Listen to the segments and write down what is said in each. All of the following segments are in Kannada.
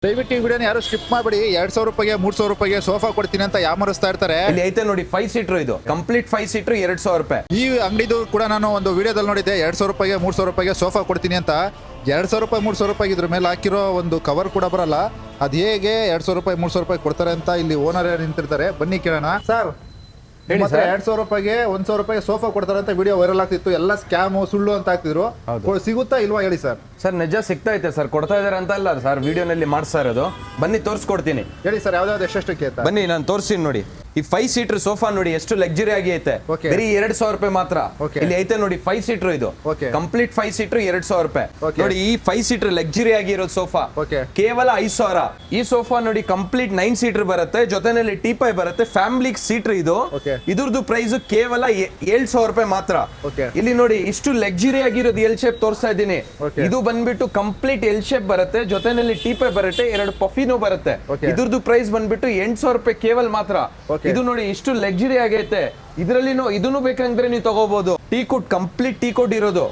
ದಯವಿಟ್ಟು ಈ ವಿಡಿಯೋನ ಯಾರು ಸ್ಕಿಪ್ ಮಾಡಬೇಡಿ. 2,000 ರೂಪಾಯಿಗೆ 3,000 ರೂಪಾಯಿಗೆ ಸೋಫಾ ಕೊಡ್ತೀನಿ ಅಂತ ಯಾಮರಿಸ್ತಾ ಇರ್ತಾರೆ. ಇಲ್ಲಿ ಐತೆ ನೋಡಿ 5 ಸೀಟರ್, ಇದು ಕಂಪ್ಲೀಟ್ 5 ಸೀಟರ್ 2,000 ರೂಪಾಯಿ. ಈ ಅಂಗಡಿದು ಕೂಡ ನಾನು ಒಂದು ವಿಡಿಯೋದಲ್ಲಿ ನೋಡಿದ್ದೆ, 2,000 ರೂಪಾಯಿಗೆ 3,000 ರೂಪಾಯಿಗೆ ಸೋಫಾ ಕೊಡ್ತೀನಿ ಅಂತ. 2,000 ರೂಪಾಯಿ 3,000 ರೂಪಾಯಿಗೆ ಇದ್ರ ಮೇಲೆ ಹಾಕಿರೋ ಒಂದು ಕವರ್ ಕೂಡ ಬರಲ್ಲ. ಅದು ಹೇಗೆ 2,000 ರೂಪಾಯಿ 3,000 ರೂಪಾಯಿ ಕೊಡ್ತಾರೆ ಅಂತ ಇಲ್ಲಿ ಓನರ್ ನಿಂತಿರ್ತಾರೆ. ಬನ್ನಿ ಕೇಳೋಣ. ಸರ್, 2,000 ರೂಪಾಯಿಗೆ 1,000 ರೂಪಾಯಿಗೆ ಸೋಫಾ ಕೊಡ್ತಾರೆ ಅಂತ ವಿಡಿಯೋ ವೈರಲ್ ಆಗ್ತಿತ್ತು. ಎಲ್ಲ ಸ್ಕ್ಯಾಮು ಸುಳ್ಳು ಅಂತ ಆಗ್ತಿದ್ರು. ಸಿಗುತ್ತಾ ಇಲ್ವಾ ಹೇಳಿ ಸರ್? ಸರ್ ನಿಜ ಸಿಗ್ತಾ ಐತೆ ಸರ್, ಕೊಡ್ತಾ ಇದಾರೆ ಅಂತ ಅಲ್ಲ ಸರ್ ವಿಡಿಯೋನಲ್ಲಿ ಮಾಡ್ತಾ ಇರೋದು. ಬನ್ನಿ ತೋರಿಸ್ಕೊಡ್ತೀನಿ. ಹೇಳಿ ಸರ್, ಯಾವ್ದಾವ್ದು ಎಷ್ಟೆಷ್ಟಕ್ಕೆ ಅಂತ ಬನ್ನಿ ನಾನು ತೋರಿಸ್ತೀನಿ. ನೋಡಿ ಈ 5 ಸೀಟರ್ ಸೋಫಾ ನೋಡಿ ಎಷ್ಟು ಲಕ್ಸುರಿ ಆಗಿ ಐತೆ. ಬರೀ 2,000 ರೂಪಾಯಿ ಮಾತ್ರ. ಇಲ್ಲಿ ಐತೆ ನೋಡಿ 5 ಸೀಟರ್, ಇದು ಕಂಪ್ಲೀಟ್ 5 ಸೀಟರ್ 2,000 ರೂಪಾಯಿ. ನೋಡಿ ಈ 5 ಸೀಟರ್ ಲಕ್ಸುರಿ ಆಗಿರೋ ಸೋಫಾ ಕೇವಲ 5,000. ಈ ಸೋಫಾ ನೋಡಿ ಕಂಪ್ಲೀಟ್ 9 ಸೀಟರ್ ಬರುತ್ತೆ, ಜೊತೆನಲ್ಲಿ ಟೀಪಾಯ್ ಬರುತ್ತೆ, ಫ್ಯಾಮಿಲಿ ಸೀಟರ್. ಇದು ಇದ್ರದ್ದು ಪ್ರೈಸ್ ಕೇವಲ 7,000 ರೂಪಾಯಿ ಮಾತ್ರ. ಇಲ್ಲಿ ನೋಡಿ ಇಷ್ಟು ಲಕ್ಸುರಿ ಆಗಿರೋದು ಎಲ್ ಶೇಪ್ ತೋರಿಸ್ತಾ ಇದ್ದೀನಿ. ಇದು ಬಂದ್ಬಿಟ್ಟು ಕಂಪ್ಲೀಟ್ ಎಲ್ ಶೇಪ್ ಬರುತ್ತೆ, ಜೊತೆನಲ್ಲಿ ಟೀಪಾಯ್ ಬರುತ್ತೆ, 2 ಪಫಿನೂ ಬರುತ್ತೆ. ಇದ್ರದ್ದು ಪ್ರೈಸ್ ಬಂದ್ಬಿಟ್ಟು 8,000 ರೂಪಾಯಿ ಕೇವಲ ಮಾತ್ರ. ಇದು ನೋಡಿ ಇಷ್ಟು ಲಕ್ಸುರಿ ಆಗೈತೆ. ಇದರಲ್ಲಿ ಇದನ್ನು ಬೇಕಂದ್ರೆ ನೀವು ತಗೋಬಹುದು. Teak wood complete teak wood ಇರೋದು.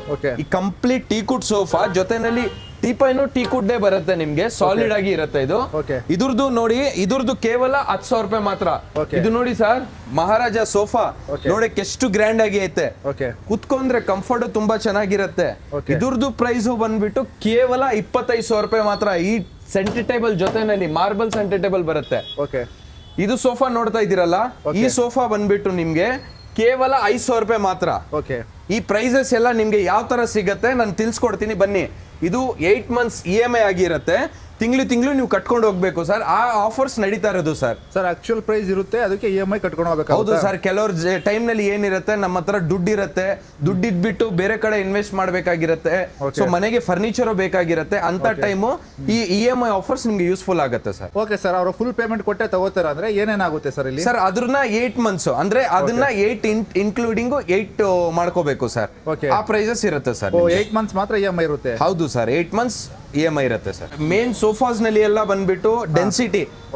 ಈ ಕಂಪ್ಲೀಟ್ ಟೀ ಕುಡ್ ಸೋಫಾ ಜೊತೆನಲ್ಲಿ ಟೀಪಾಯ್ನು ಟೀ ಕುಡ್ಡೇ ಬರುತ್ತೆ ನಿಮ್ಗೆ, ಸಾಲಿಡ್ ಆಗಿ ಇರುತ್ತೆ ಇದು. ಇದ್ರದ್ದು ನೋಡಿ, ಇದ್ರದ್ದು ಕೇವಲ 10,000 ರೂಪಾಯಿ ಮಾತ್ರ. ಇದು ನೋಡಿ ಸರ್, ಮಹಾರಾಜ ಸೋಫಾ ನೋಡಕ್ಕೆ ಎಷ್ಟು ಗ್ರ್ಯಾಂಡ್ ಆಗಿ ಐತೆ. ಕುತ್ಕೊಂಡ್ರೆ ಕಂಫರ್ಟ್ ತುಂಬಾ ಚೆನ್ನಾಗಿರುತ್ತೆ. ಇದ್ರದ್ದು ಪ್ರೈಸ್ ಬಂದ್ಬಿಟ್ಟು ಕೇವಲ 25,000 ರೂಪಾಯಿ ಮಾತ್ರ. ಈ ಸೆಂಟರ್ ಟೇಬಲ್ ಜೊತೆನಲ್ಲಿ ಮಾರ್ಬಲ್ ಸೆಂಟರ್ ಟೇಬಲ್ ಬರುತ್ತೆ. ಇದು ಸೋಫಾ ನೋಡ್ತಾ ಇದ್ದೀರಲ್ಲ, ಈ ಸೋಫಾ ಬಂದ್ಬಿಟ್ಟು ನಿಮ್ಗೆ ಕೇವಲ 5,000 ರೂಪಾಯಿ ಮಾತ್ರ. ಈ ಪ್ರೈಸಸ್ ಎಲ್ಲ ನಿಮ್ಗೆ ಯಾವ ತರ ಸಿಗತ್ತೆ ನಾನು ತಿಳಿಸ್ಕೊಡ್ತೀನಿ ಬನ್ನಿ. ಇದು 8 ಮಂತ್ಸ್ EMI ಆಗಿರುತ್ತೆ, ತಿಂಗಳು ನೀವು ಕಟ್ಕೊಂಡು ಹೋಗ್ಬೇಕು ಸರ್. ಆ ಆಫರ್ಸ್ ನಡೀತಾ ಇರೋದು ಸರ್. ಆಕ್ಚುಯಲ್ ಪ್ರೈಸ್ ಇರುತ್ತೆ, ಅದಕ್ಕೆ EMI ಕಟ್ಕೊಂಡು ಹೋಗ್ಬೇಕು. ಹೌದು ಸರ್, ಕೆಲವ್ರ ಟೈಮ್ ನಲ್ಲಿ ಏನಿರುತ್ತೆ, ನಮ್ಮ ಹತ್ರ ದುಡ್ಡು ಇರುತ್ತೆ, ದುಡ್ಡು ಇದ್ಬಿಟ್ಟು ಬೇರೆ ಕಡೆ ಇನ್ವೆಸ್ಟ್ ಮಾಡ್ಬೇಕಾಗಿರುತ್ತೆ, ಸೊ ಮನೆಗೆ ಫರ್ನಿಚರ್ ಬೇಕಾಗಿರುತ್ತೆ. ಅಂತ ಟೈಮು ಈ EMI ಆಫರ್ಸ್ ನಿಮ್ಗೆ ಯೂಸ್ಫುಲ್ ಆಗುತ್ತೆ ಸರ್. ಓಕೆ ಸರ್, ಅವರು ಫುಲ್ ಪೇಮೆಂಟ್ ಕೊಟ್ಟೆ ತಗೋತಾರ ಅಂದ್ರೆ ಏನೇನಾಗುತ್ತೆ ಸರ್ ಇಲ್ಲಿ? ಸರ್ ಅದನ್ನ 8 ಮಂತ್ಸ್ ಅಂದ್ರೆ ಅದನ್ನ 8 ಇನ್ಕ್ಲೂಡಿಂಗ್ 8 ಮಾಡ್ಕೋಬೇಕು ಸರ್. ಆ ಪ್ರೈಸಸ್ ಇರುತ್ತೆ ಸರ್. 8 ಮಂತ್ಸ್ ಮಾತ್ರ EMI ಇರುತ್ತೆ? ಹೌದು ಸರ್, 8 ಮಂತ್ಸ್ EMI ಇರುತ್ತೆ ಸರ್. ಮೇನ್ ಸೋಫಾಸ್ ನಲ್ಲಿ ಎಲ್ಲ ಬಂದ್ಬಿಟ್ಟು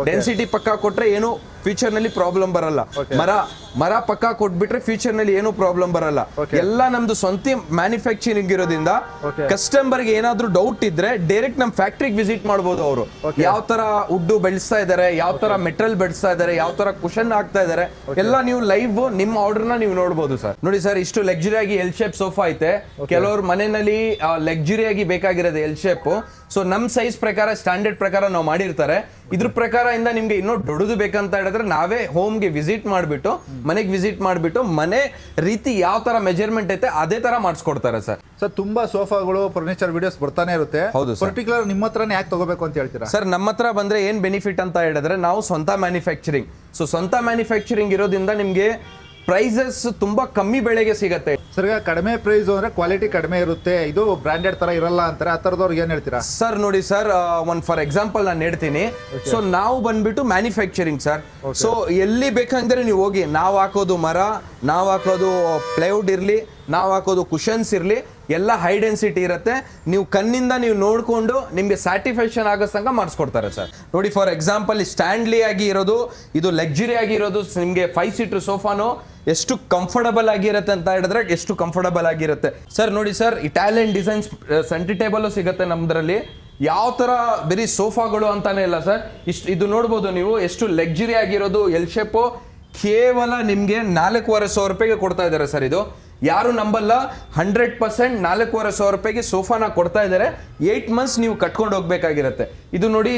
ಡೆನ್ಸಿಟಿ ಪಕ್ಕ ಕೊಟ್ರೆ ಏನು ಫ್ಯೂಚರ್ ನಲ್ಲಿ ಪ್ರಾಬ್ಲಮ್ ಬರಲ್ಲ. ಮರ ಪಕ್ಕ ಕೊಟ್ಬಿಟ್ರೆ ಫ್ಯೂಚರ್ ನಲ್ಲಿ ಏನು ಪ್ರಾಬ್ಲಮ್ ಬರಲ್ಲ. ಎಲ್ಲ ನಮ್ದು ಸ್ವಂತ ಮ್ಯಾನುಫ್ಯಾಕ್ಚರಿಂಗ್ ಇರೋದ್ರಿಂದ ಕಸ್ಟಮರ್ ಗೆ ಏನಾದ್ರೂ ಡೌಟ್ ಇದ್ರೆ ಡೈರೆಕ್ಟ್ ನಮ್ ಫ್ಯಾಕ್ಟ್ರಿಗೆ ವಿಸಿಟ್ ಮಾಡಬಹುದು. ಅವರು ಯಾವ ತರ ವುಡ್ ಬೆಳೆಸ್ತಾ ಇದಾರೆ, ಯಾವ ತರ ಮೆಟಲ್ ಬೆಳೆಸ್ತಾ ಇದಾರೆ, ಯಾವ ತರ ಕುಶನ್ ಹಾಕ್ತಾ ಇದಾರೆ, ಎಲ್ಲ ನೀವು ಲೈವ್ ನಿಮ್ಮ ಆರ್ಡರ್ ನ ನೀವು ನೋಡಬಹುದು ಸರ್. ನೋಡಿ ಸರ್, ಇಷ್ಟು ಲಕ್ಸುರಿ ಆಗಿ ಎಲ್ ಶೇಪ್ ಸೋಫಾ ಐತೆ. ಕೆಲವ್ರ ಮನೆಯಲ್ಲಿ ಲಕ್ಸುರಿ ಆಗಿ ಬೇಕಾಗಿರೋದು ಎಲ್ ಶೇಪ್. ಸೊ ನಮ್ ಸೈಜ್ ಪ್ರಕಾರ, ಸ್ಟ್ಯಾಂಡರ್ಡ್ ಪ್ರಕಾರ ನಾವು ಮಾಡಿರ್ತಾರೆ. ಇದ್ರ ಪ್ರಕಾರ ಇಂದ ನಿಮ್ಗೆ ಇನ್ನೂ ದೊಡ್ಡದು ಬೇಕಂತ ಹೇಳಿದ್ರೆ ನಾವೇ ಹೋಮ್ಗೆ ವಿಸಿಟ್ ಮಾಡ್ಬಿಟ್ಟು, ಮನೆಗೆ ವಿಸಿಟ್ ಮಾಡ್ಬಿಟ್ಟು ಮನೆ ರೀತಿ ಯಾವ ತರ ಮೆಜರ್ಮೆಂಟ್ ಐತೆ ಅದೇ ತರ ಮಾಡಿಸ್ಕೊಡ್ತಾರೆ ಸರ್. ಸರ್ ತುಂಬಾ ಸೋಫಾಗಳು, ಫರ್ನಿಚರ್ ವಿಡಿಯೋಸ್ ಬರ್ತಾನೆ ಇರುತ್ತೆ. ಹೌದು, ಪರ್ಟಿಕ್ಯುಲರ್ ನಿಮ್ಮ ಹತ್ರನೇ ಯಾಕೆ ತಗೋಬೇಕು ಅಂತ ಹೇಳ್ತೀರಾ ಸರ್? ನಮ್ಮ ಹತ್ರ ಬಂದ್ರೆ ಏನ್ ಬೆನಿಫಿಟ್ ಅಂತ ಹೇಳಿದ್ರೆ, ನಾವು ಸ್ವಂತ ಮ್ಯಾನುಫ್ಯಾಕ್ಚರಿಂಗ್. ಸೊ ಸ್ವಂತ ಮ್ಯಾನುಫ್ಯಾಕ್ಚರಿಂಗ್ ಇರೋದ್ರಿಂದ ನಿಮ್ಗೆ ಪ್ರೈಸಸ್ ತುಂಬಾ ಕಮ್ಮಿ ಬೆಳೆಗೆ ಸಿಗತ್ತೆ ಸರ್. ಕಡಿಮೆ ಪ್ರೈಸ್ ಅಂದ್ರೆ ಕ್ವಾಲಿಟಿ ಕಡಿಮೆ ಇರುತ್ತೆ, ಇದು ಬ್ರಾಂಡೆಡ್ ತರ ಇರಲ್ಲ ಅಂತಾರೆ. ಆ ತರದವ್ರಿಗೆ ಏನ್ ಹೇಳ್ತೀರಾ ಸರ್? ನೋಡಿ ಸರ್, ಒಂದ್ ಫಾರ್ ಎಕ್ಸಾಂಪಲ್ ನಾನು ಹೇಳ್ತೀನಿ. ಸೊ ನಾವು ಬಂದ್ಬಿಟ್ಟು ಮ್ಯಾನುಫ್ಯಾಕ್ಚರಿಂಗ್ ಸರ್. ಸೊ ಎಲ್ಲಿ ಬೇಕಂದ್ರೆ ನೀವು ಹೋಗಿ, ನಾವು ಹಾಕೋದು ಮರ, ನಾವು ಹಾಕೋದು ಪ್ಲೈವುಡ್ ಇರ್ಲಿ, ನಾವು ಹಾಕೋದು ಕುಷನ್ಸ್ ಇರ್ಲಿ, ಎಲ್ಲ ಹೈ ಡೆನ್ಸಿಟಿ ಇರುತ್ತೆ. ನೀವು ಕಣ್ಣಿಂದ ನೀವು ನೋಡ್ಕೊಂಡು ನಿಮ್ಗೆ ಸ್ಯಾಟಿಸ್ಫ್ಯಾಕ್ಷನ್ ಆಗೋ ತನಕ ಮಾಡಿಸ್ಕೊಡ್ತಾರೆ ಸರ್. ನೋಡಿ ಫಾರ್ ಎಕ್ಸಾಂಪಲ್ ಸ್ಟ್ಯಾಂಡ್ಲಿ ಆಗಿ ಇರೋದು, ಇದು ಲಕ್ಸುರಿ ಆಗಿರೋದು ನಿಮ್ಗೆ 5 ಸೀಟರ್ ಸೋಫಾನು ಎಷ್ಟು ಕಂಫರ್ಟಬಲ್ ಆಗಿರುತ್ತೆ ಅಂತ ಹೇಳಿದ್ರೆ ಎಷ್ಟು ಕಂಫರ್ಟಬಲ್ ಆಗಿರುತ್ತೆ ಸರ್. ನೋಡಿ sir, Italian designs centre table ಸಿಗುತ್ತೆ ನಮ್ದ್ರಲ್ಲಿ. ಯಾವ ತರ ಬರೀ ಸೋಫಾಗಳು ಅಂತಾನೆ ಇಲ್ಲ ಸರ್. ಇದು ನೋಡ್ಬೋದು ನೀವು, ಎಷ್ಟು ಲಕ್ಸುರಿ ಆಗಿರೋದು ಎಲ್ ಶೇಪು. ಕೇವಲ ನಿಮ್ಗೆ 4,500 ರೂಪಾಯಿಗೆ ಕೊಡ್ತಾ ಇದ್ದಾರೆ ಸರ್. ಇದು ಯಾರು ನಂಬಲ್ಲ, 100% 4,500 ರೂಪಾಯಿಗೆ ಸೋಫಾನ ಕೊಡ್ತಾ ಇದ್ದಾರೆ. 8 ಮಂತ್ಸ್ ನೀವು ಕಟ್ಕೊಂಡು ಹೋಗ್ಬೇಕಾಗಿರುತ್ತೆ. ಇದು ನೋಡಿ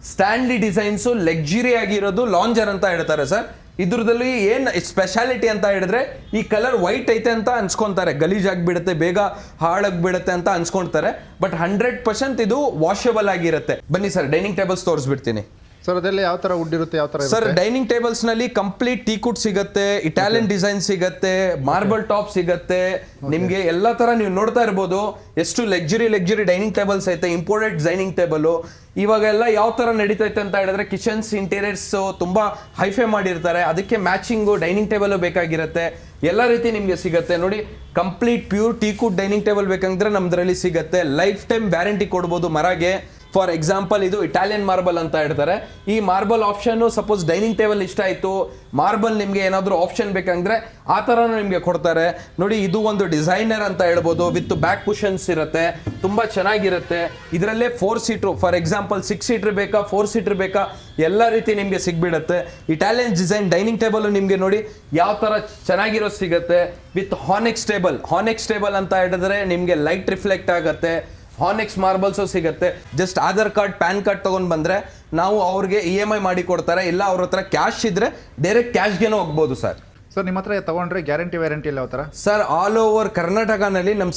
ಸ್ಟ್ಯಾನ್ಲಿ ಡಿಸೈನ್ಸು, ಲಕ್ಸುರಿ ಆಗಿರೋದು ಲಾಂಜರ್ ಅಂತ ಹೇಳ್ತಾರೆ ಸರ್. ಇದ್ರದಲ್ಲಿ ಏನ್ ಸ್ಪೆಷಾಲಿಟಿ ಅಂತ ಹೇಳಿದ್ರೆ, ಈ ಕಲರ್ ವೈಟ್ ಐತೆ ಅಂತ ಅನ್ಸ್ಕೊಂತಾರೆ, ಗಲೀಜಾಗ್ಬಿಡುತ್ತೆ, ಬೇಗ ಹಾಳಾಗ್ಬಿಡುತ್ತೆ ಅಂತ ಅನ್ಸ್ಕೊಂತಾರೆ. ಬಟ್ 100% ಇದು ವಾಷಬಲ್ ಆಗಿರುತ್ತೆ. ಬನ್ನಿ ಸರ್, ಡೈನಿಂಗ್ ಟೇಬಲ್ಸ್ ತೋರಿಸ್ಬಿಡ್ತೀನಿ ಸರ್. ಅದೆಲ್ಲ ಯಾವ ತರ ವುಡ್ ಇರುತ್ತೆ, ಯಾವ ತರ ಸರ್? ಡೈನಿಂಗ್ ಟೇಬಲ್ಸ್ ನಲ್ಲಿ ಕಂಪ್ಲೀಟ್ ಟೀ ಕುಡ್ ಸಿಗುತ್ತೆ, ಇಟಾಲಿಯನ್ ಡಿಸೈನ್ ಸಿಗುತ್ತೆ, ಮಾರ್ಬಲ್ ಟಾಪ್ ಸಿಗುತ್ತೆ ನಿಮ್ಗೆ. ಎಲ್ಲಾ ತರ ನೀವು ನೋಡ್ತಾ ಇರ್ಬೋದು ಎಷ್ಟು ಲಕ್ಸುರಿ ಡೈನಿಂಗ್ ಟೇಬಲ್ಸ್ ಐತೆ, ಇಂಪೋರ್ಟೆಡ್ ಡೈನಿಂಗ್ ಟೇಬಲ್. ಇವಾಗೆಲ್ಲ ಯಾವ ತರ ನಡೀತೈತೆ ಅಂತ ಹೇಳಿದ್ರೆ, ಕಿಚನ್ಸ್ ಇಂಟೀರಿಯರ್ಸ್ ತುಂಬಾ ಹೈಫೈ ಮಾಡಿರ್ತಾರೆ, ಅದಕ್ಕೆ ಮ್ಯಾಚಿಂಗು ಡೈನಿಂಗ್ ಟೇಬಲ್ ಬೇಕಾಗಿರುತ್ತೆ. ಎಲ್ಲ ರೀತಿ ನಿಮ್ಗೆ ಸಿಗುತ್ತೆ. ನೋಡಿ complete pure teak wood dining table ಬೇಕಂದ್ರೆ ನಮ್ದ್ರಲ್ಲಿ ಸಿಗುತ್ತೆ. ಲೈಫ್ ಟೈಮ್ ವ್ಯಾರಂಟಿ ಕೊಡ್ಬೋದು ಮರಗೆ. ಫಾರ್ ಎಕ್ಸಾಂಪಲ್ ಇದು ಇಟಾಲಿಯನ್ ಮಾರ್ಬಲ್ ಅಂತ ಹೇಳ್ತಾರೆ. ಈ marble option suppose dining table ಇಷ್ಟ ಆಯ್ತು, ಮಾರ್ಬಲ್ ನಿಮ್ಗೆ ಏನಾದ್ರು ಆಪ್ಷನ್ ಬೇಕಂದ್ರೆ ಆ ತರನು ನಿಮ್ಗೆ ಕೊಡ್ತಾರೆ. ನೋಡಿ ಇದು ಒಂದು ಡಿಸೈನರ್ ಅಂತ ಹೇಳ್ಬೋದು, ವಿತ್ ಬ್ಯಾಕ್ ಕುಷನ್ಸ್ ಇರುತ್ತೆ, ತುಂಬಾ ಚೆನ್ನಾಗಿರುತ್ತೆ. ಇದರಲ್ಲೇ 4 ಸೀಟರ್, ಫಾರ್ ಎಕ್ಸಾಂಪಲ್ 6 ಸೀಟರ್ ಬೇಕಾ 4 ಸೀಟರ್ ಬೇಕಾ ಎಲ್ಲ ರೀತಿ ನಿಮ್ಗೆ ಸಿಗ್ಬಿಡುತ್ತೆ. ಇಟಾಲಿಯನ್ ಡಿಸೈನ್ ಡೈನಿಂಗ್ ಟೇಬಲ್ ನಿಮ್ಗೆ ನೋಡಿ ಯಾವ ತರ ಚೆನ್ನಾಗಿರೋ ಸಿಗುತ್ತೆ, ವಿತ್ ಹಾನೆಕ್ಸ್ ಟೇಬಲ್ ಅಂತ ಹೇಳಿದ್ರೆ ನಿಮ್ಗೆ ಲೈಟ್ ರಿಫ್ಲೆಕ್ಟ್ ಆಗುತ್ತೆ. ಹಾನೆಕ್ಸ್ ಮಾರ್ಬಲ್ಸು ಸಿಗುತ್ತೆ. Just Aadhaar card PAN card ತಗೊಂಡ್ ಬಂದ್ರೆ ನಾವು ಅವ್ರಿಗೆ EMI ಮಾಡಿ ಕೊಡ್ತಾರೆ, ಇಲ್ಲ ಅವ್ರ ಹತ್ರ ಕ್ಯಾಶ್ ಇದ್ರೆ ಡೈರೆಕ್ಟ್ ಕ್ಯಾಶ್ಗೆನೂ ಹೋಗ್ಬೋದು ಸರ್. ಸರ್ ನಿಮ್ಮ ಹತ್ರ ತಗೊಂಡ್ರೆ ಗ್ಯಾರಂಟಿ ವ್ಯಾರಂಟಿ ಎಲ್ಲ ಯಾವ ಥರ ಸರ್? ಆಲ್ ಓವರ್ ಕರ್ನಾಟಕನಲ್ಲಿ ನಮ್ಮ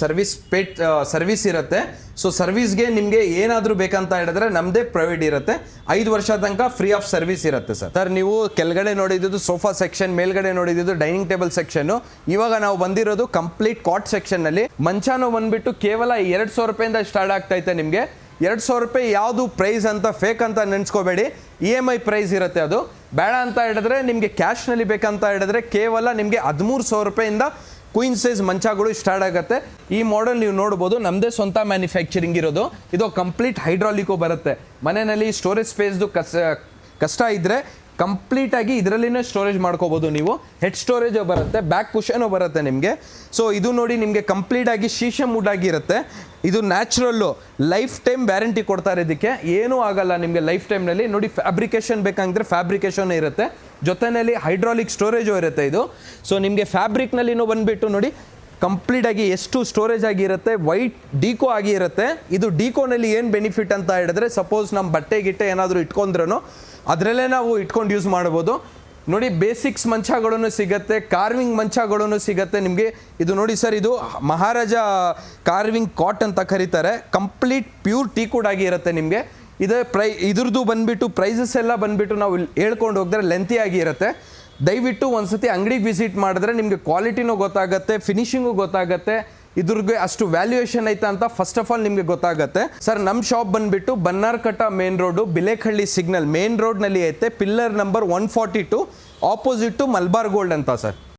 ಸರ್ವಿಸ್ ಇರುತ್ತೆ. ಸೊ ಸರ್ವಿಸ್ಗೆ ನಿಮಗೆ ಏನಾದರೂ ಬೇಕಂತ ಹೇಳಿದ್ರೆ ನಮ್ಮದೇ ಪ್ರೊವೈಡ್ ಇರುತ್ತೆ. 5 ವರ್ಷ ತನಕ ಫ್ರೀ ಆಫ್ ಸರ್ವಿಸ್ ಇರುತ್ತೆ ಸರ್. ಸರ್ ನೀವು ಕೆಳಗಡೆ ನೋಡಿದ್ದು ಸೋಫಾ ಸೆಕ್ಷನ್, ಮೇಲ್ಗಡೆ ನೋಡಿದ್ದು ಡೈನಿಂಗ್ ಟೇಬಲ್ ಸೆಕ್ಷನ್. ಇವಾಗ ನಾವು ಬಂದಿರೋದು ಕಂಪ್ಲೀಟ್ ಕಾಟ್ ಸೆಕ್ಷನ್ ನಲ್ಲಿ. ಮಂಚಾನು ಬಂದ್ಬಿಟ್ಟು ಕೇವಲ 200 ರೂಪಾಯಿಂದ ಸ್ಟಾರ್ಟ್ ಆಗ್ತಾ ಇದೆ ನಿಮಗೆ. 200 ರೂಪಾಯಿ ಯಾವುದು ಪ್ರೈಸ್ ಅಂತ ಫೇಕ್ ಅಂತ ನೆನೆಸ್ಕೋಬೇಡಿ, EMI ಪ್ರೈಸ್ ಇರುತ್ತೆ. ಅದು ಬೇಡ ಅಂತ ಹೇಳಿದ್ರೆ ನಿಮಗೆ ಕ್ಯಾಶ್ನಲ್ಲಿ ಬೇಕಂತ ಹೇಳಿದ್ರೆ ಕೇವಲ ನಿಮಗೆ 1300 ರೂಪಾಯಿಂದ ಕ್ವೀನ್ ಸೈಜ್ ಮಂಚಗಳು ಸ್ಟಾರ್ಟ್ ಆಗುತ್ತೆ. ಈ ಮಾಡೆಲ್ ನೀವು ನೋಡ್ಬೋದು, ನಮ್ಮದೇ ಸ್ವಂತ ಮ್ಯಾನುಫ್ಯಾಕ್ಚರಿಂಗ್ ಇರೋದು. ಇದು ಕಂಪ್ಲೀಟ್ ಹೈಡ್ರಾಲಿಕ್ಕು ಬರುತ್ತೆ. ಮನೆಯಲ್ಲಿ ಸ್ಟೋರೇಜ್ ಸ್ಪೇಸ್ದು ಕಷ್ಟ ಇದ್ದರೆ ಕಂಪ್ಲೀಟ್ ಆಗಿ ಇದರಲ್ಲಿನೇ ಸ್ಟೋರೇಜ್ ಮಾಡ್ಕೋಬೋದು ನೀವು. ಹೆಡ್ ಸ್ಟೋರೇಜ್ ಬರುತ್ತೆ, ಬ್ಯಾಕ್ ಕುಷನ್ ಬರುತ್ತೆ ನಿಮಗೆ. ಸೊ ಇದು ನೋಡಿ ನಿಮಗೆ ಕಂಪ್ಲೀಟ್ ಆಗಿ ಶೀಶಮ್ ವುಡ್ ಆಗಿರುತ್ತೆ. ಇದು ನ್ಯಾಚುರಲ್ಲು, ಲೈಫ್ ಟೈಮ್ ವ್ಯಾರಂಟಿ ಕೊಡ್ತಾರೆ. ಇದಕ್ಕೆ ಏನೂ ಆಗಲ್ಲ ನಿಮಗೆ ಲೈಫ್ ಟೈಮ್ನಲ್ಲಿ. ನೋಡಿ ಫ್ಯಾಬ್ರಿಕೇಶನ್ ಬೇಕಂದ್ರೆ ಫ್ಯಾಬ್ರಿಕೇಶನ್ ಇರುತ್ತೆ, ಜೊತೆಯಲ್ಲಿ ಹೈಡ್ರಾಲಿಕ್ ಸ್ಟೋರೇಜು ಇರುತ್ತೆ ಇದು. ಸೊ ನಿಮಗೆ ಫ್ಯಾಬ್ರಿಕ್ನಲ್ಲಿನೂ ಬಂದುಬಿಟ್ಟು ನೋಡಿ ಕಂಪ್ಲೀಟ್ ಆಗಿ ಎಷ್ಟು ಸ್ಟೋರೇಜ್ ಆಗಿರುತ್ತೆ, ವೈಟ್ ಡೀಕೋ ಆಗಿ ಇರುತ್ತೆ. ಇದು ಡೀಕೋನಲ್ಲಿ ಏನು ಬೆನಿಫಿಟ್ ಅಂತ ಹೇಳಿದ್ರೆ, ಸಪೋಸ್ ನಮ್ಮ ಬಟ್ಟೆ ಗಿಟ್ಟೆ ಏನಾದರೂ ಇಟ್ಕೊಂಡ್ರೂ ಅದರಲ್ಲೇ ನಾವು ಇಟ್ಕೊಂಡು ಯೂಸ್ ಮಾಡ್ಬೋದು. ನೋಡಿ ಬೇಸಿಕ್ಸ್ ಮಂಚಗಳನ್ನು ಸಿಗುತ್ತೆ, ಕಾರ್ವಿಂಗ್ ಮಂಚಗಳನ್ನು ಸಿಗುತ್ತೆ ನಿಮಗೆ. ಇದು ನೋಡಿ ಸರ್, ಇದು ಮಹಾರಾಜ ಕಾರ್ವಿಂಗ್ ಕಾಟ್ ಅಂತ ಕರೀತಾರೆ. ಕಂಪ್ಲೀಟ್ ಪ್ಯೂರ್ ಟೀಕುಡ್ ಆಗಿ ಇರುತ್ತೆ ನಿಮಗೆ. ಇದ್ರದ್ದು ಬಂದುಬಿಟ್ಟು ಪ್ರೈಸಸ್ ಎಲ್ಲ ಬಂದುಬಿಟ್ಟು ನಾವು ಹೇಳ್ಕೊಂಡು ಹೋಗಿದ್ರೆ ಲೆಂತಿ ಆಗಿ ಇರುತ್ತೆ. ದಯವಿಟ್ಟು ಒಂದ್ಸತಿ ಅಂಗಡಿಗೆ ವಿಸಿಟ್ ಮಾಡಿದ್ರೆ ನಿಮಗೆ ಕ್ವಾಲಿಟಿನೂ ಗೊತ್ತಾಗುತ್ತೆ, ಫಿನಿಶಿಂಗು ಗೊತ್ತಾಗುತ್ತೆ, ಇದ್ರಿಗೆ ಅಷ್ಟು ವ್ಯಾಲ್ಯೂಯೇಷನ್ ಐತೆ ಅಂತ ಫಸ್ಟ್ ಆಫ್ ಆಲ್ ನಿಮಗೆ ಗೊತ್ತಾಗುತ್ತೆ. ಸರ್ ನಮ್ಮ ಶಾಪ್ ಬಂದುಬಿಟ್ಟು Bannerghatta main road, Bilekahalli signal main ರೋಡ್ನಲ್ಲಿ ಐತೆ. Pillar number 142 opposite to Malabar Gold ಅಂತ ಸರ್.